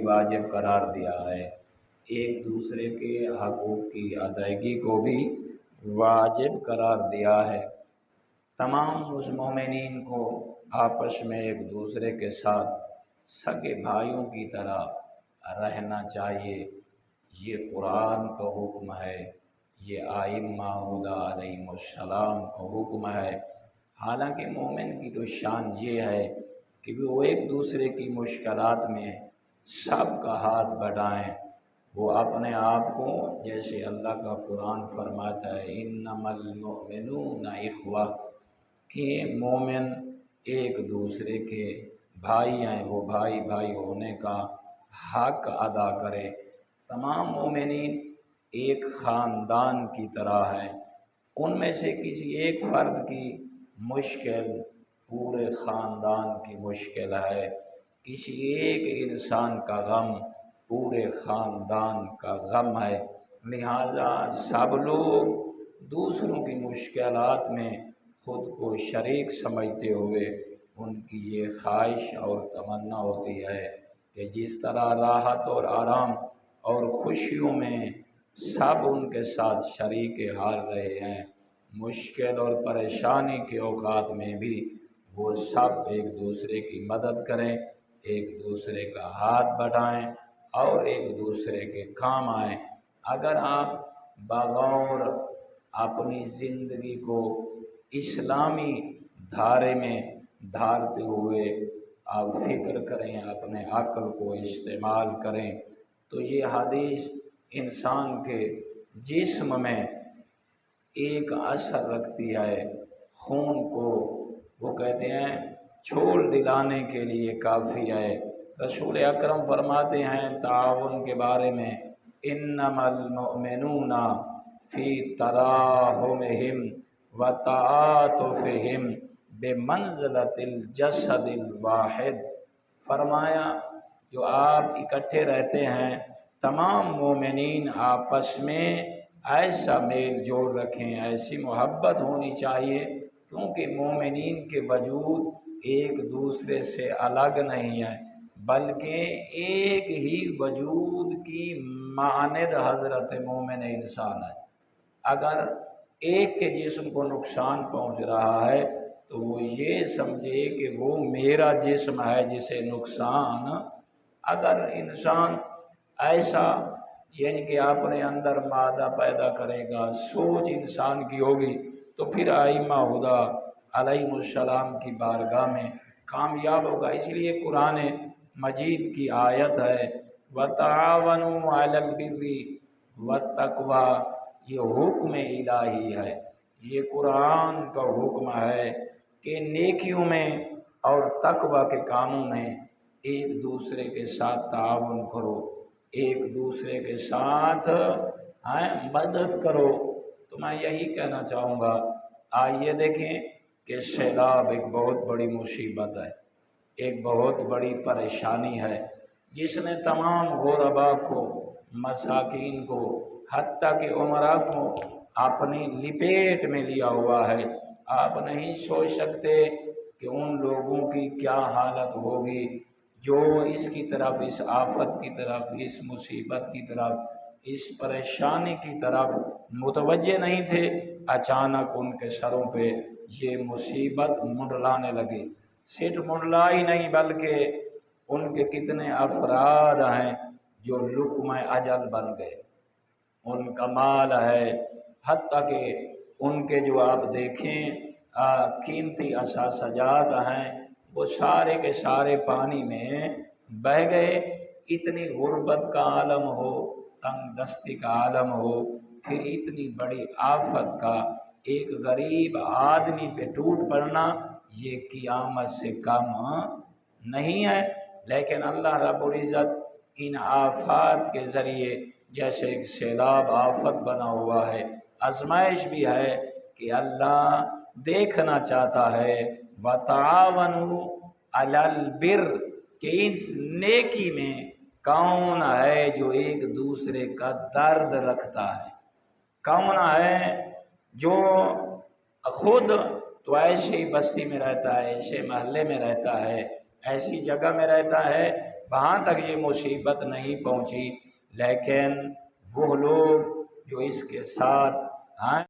واجب قرار دیا ہے، ایک دوسرے کے حقوق کی ادائیگی کو بھی واجب قرار دیا ہے۔ تمام اس مومنین کو آپس میں ایک دوسرے کے ساتھ سگے بھائیوں کی طرح رہنا چاہیے۔ یہ قرآن کا حکم ہے، یہ ائمہ ہدیٰ علیہم السلام کا حکم ہے۔ حالانکہ مومن کی تو شان یہ ہے کہ وہ ایک دوسرے کی مشکلات میں سب کا ہاتھ بٹائیں، وہ اپنے آپ کو جیسے اللہ کا قرآن فرماتا ہے انما المؤمنون اخوہ، کہ مومن ایک دوسرے کے بھائی ہیں، وہ بھائی بھائی ہونے کا حق ادا کرے۔ تمام مومنین ایک خاندان کی طرح ہیں، ان میں سے کسی ایک فرد کی مشکل پورے خاندان کی مشکل ہے، کسی ایک انسان کا غم پورے خاندان کا غم ہے۔ لہٰذا سب لوگ دوسروں کی مشکلات میں خود کو شریک سمجھتے ہوئے ان کی یہ خواہش اور تمنا ہوتی ہے کہ جس طرح راحت اور آرام اور خوشیوں میں سب ان کے ساتھ شریک حال رہے ہیں، مشکل اور پریشانی کے اوقات میں بھی وہ سب ایک دوسرے کی مدد کریں، ایک دوسرے کا ہاتھ بٹائیں اور ایک دوسرے کے کام آئیں۔ اگر آپ بغور اپنی زندگی کو اسلامی دھارے میں دھارتے ہوئے آپ فکر کریں، اپنے عقل کو استعمال کریں، تو یہ حدیث انسان کے جسم میں ایک اثر رکھتی ہے، خون کو وہ کہتے ہیں چھول دلانے کے لیے کافی ہے۔ رسول اکرم فرماتے ہیں تعاون کے بارے میں انما المؤمنون فی تراحمہم وتعاطفہم بمنزلۃ الجسد الواحد، فرمایا جو آپ اکٹھے رہتے ہیں تمام مومنین آپس میں ایسا میل جوڑ رکھیں، ایسی محبت ہونی چاہیے، کیونکہ مومنین کے وجود ایک دوسرے سے الگ نہیں ہے بلکہ ایک ہی وجود کی ماند حضرت مومن انسان ہے۔ اگر ایک کے جسم کو نقصان پہنچ رہا ہے تو وہ یہ سمجھے کہ وہ میرا جسم ہے جسے نقصان، اگر انسان ایسا یعنی کہ اپنے اندر مادہ پیدا کرے گا، سوچ انسان کی ہوگی، تو پھر ائمہ ہدیٰ علیہم السلام کی بارگاہ میں کامیاب ہوگا۔ اس لیے قرآن مجید کی آیت ہے وَتَعَاوَنُوا عَلَى الْبِرِّ وَالتَّقْوَىٰ، یہ حکم الہی ہے، یہ قرآن کا حکم ہے کہ نیکیوں میں اور تقویٰ کے کاموں میں ایک دوسرے کے ساتھ تعاون کرو، ایک دوسرے کے ساتھ مدد کرو۔ تو میں یہی کہنا چاہوں گا، آئیے دیکھیں کہ سیلاب ایک بہت بڑی مصیبت ہے، ایک بہت بڑی پریشانی ہے، جس نے تمام غرباء کو، مساکین کو، حتیٰ کہ امراء کو اپنی لپیٹ میں لیا ہوا ہے۔ آپ نہیں سوچ سکتے کہ ان لوگوں کی کیا حالت ہوگی جو اس کی طرف، اس آفت کی طرف، اس مصیبت کی طرف، اس پریشانی کی طرف متوجہ نہیں تھے، اچانک ان کے سروں پہ یہ مصیبت منڈلانے لگی۔ صرف منڈلا ہی نہیں بلکہ ان کے کتنے افراد ہیں جو لقمہ اجل بن گئے، ان کا مال ہے، حتیٰ کہ ان کے جو آپ دیکھیں قیمتی اثاثجات ہیں وہ سارے کے سارے پانی میں بہہ گئے۔ اتنی غربت کا عالم ہو، تنگ دستی کا عالم ہو، پھر اتنی بڑی آفت کا ایک غریب آدمی پہ ٹوٹ پڑنا، یہ قیامت سے کم نہیں ہے۔ لیکن اللہ رب العزت ان آفات کے ذریعے جیسے ایک سیلاب آفت بنا ہوا ہے، آزمائش بھی ہے کہ اللہ دیکھنا چاہتا ہے وَتَعَاوَنُوا عَلَى الْبِرِّ، کہ اس نیکی میں کون ہے جو ایک دوسرے کا درد رکھتا ہے، کون ہے جو خود تو ایسی بستی میں رہتا ہے، ایسے محلے میں رہتا ہے، ایسی جگہ میں رہتا ہے، وہاں تک یہ مصیبت نہیں پہنچی، لیکن وہ لوگ جو اس کے ساتھ آئے